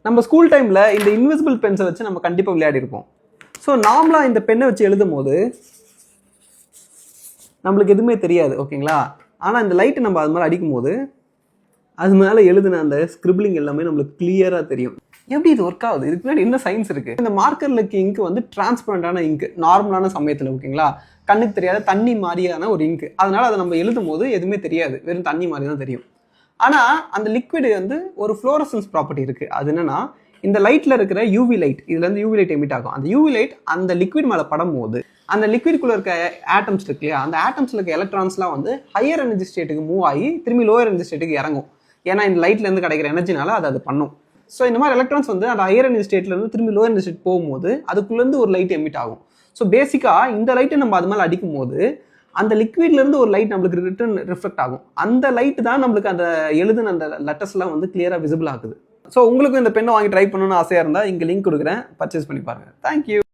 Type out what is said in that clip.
நம்ம ஸ்கூல் டைமில் இந்த இன்விசிபிள் பென்ஸை வச்சு நம்ம கண்டிப்பாக விளையாடி இருப்போம். ஸோ நார்மலாக இந்த பெண்ணை வச்சு எழுதும் போது நம்மளுக்கு எதுவுமே தெரியாது, ஓகேங்களா? ஆனால் இந்த லைட்டு நம்ம அது மாதிரி அடிக்கும் போது அது மேலே எழுதுன அந்த ஸ்கிரிப்ளிங் எல்லாமே நம்மளுக்கு கிளியராக தெரியும். எப்படி இது ஒர்க் ஆகுது? இதுக்கு முன்னாடி என்ன சயின்ஸ் இருக்குது? இந்த மார்க்கரில் இருக்க இங்கு வந்து டிரான்ஸ்பரண்டான இங்கு, நார்மலான சமயத்தில், ஓகேங்களா? கண்ணுக்கு தெரியாத தண்ணி மாதிரியான ஒரு இங்கு. அதனால அதை நம்ம எழுதும் போது எதுவுமே தெரியாது, வெறும் தண்ணி மாதிரி தான் தெரியும். ஆனால் அந்த லிக்விடு வந்து ஒரு ஃப்ளோரசன்ஸ் ப்ராப்பர்ட்டி இருக்குது. அது என்னன்னா, இந்த லைட்டில் இருக்கிற யூவி லைட், இதுலேருந்து யூவி லைட் எமிட் ஆகும். அந்த யூவி லைட் அந்த லிக்விட் மேலே படும் போது அந்த லிக்விட்குள்ளே இருக்க ஆட்டம்ஸ் இருக்கு இல்லையா, அந்த ஆட்டம்ஸில் இருக்க எலக்ட்ரான்ஸ்லாம் வந்து ஹையர் எனர்ஜி ஸ்டேட்டுக்கு மூவ் ஆகி திரும்பி லோயர் எனர்ஜி ஸ்டேட்டுக்கு இறங்கும். ஏன்னா இந்த லைட்லேருந்து கிடைக்கிற எனர்ஜினால அது பண்ணும். ஸோ இந்த மாதிரி எலக்ட்ரான்ஸ் வந்து அந்த ஹையர் எனர்ஜி ஸ்டேட்லேருந்து திரும்பி லோயர் எனர்ஜி ஸ்டேட் போகும்போது அதுக்குள்ளேருந்து ஒரு லைட் எமிட் ஆகும். ஸோ பேசிக்காக இந்த லைட்டை நம்ம அது மேலே அடிக்கும் போது அந்த லிக்விட்லேருந்து ஒரு லைட் நம்மளுக்கு ரிட்டர்ன் ரிஃப்ளெக்ட் ஆகும். அந்த லைட் தான் நம்மளுக்கு அந்த எழுதுன அந்த லெட்டர்ஸ்லாம் வந்து கிளியராக விசிபிள் ஆகுது. ஸோ உங்களுக்கும் இந்த பெண்ணை வாங்கி ட்ரை பண்ணணும்னு ஆசையாக இருந்தால் இங்கே லிங்க் கொடுக்குறேன், பர்ச்சேஸ் பண்ணி பாருங்கள். தேங்க்யூ.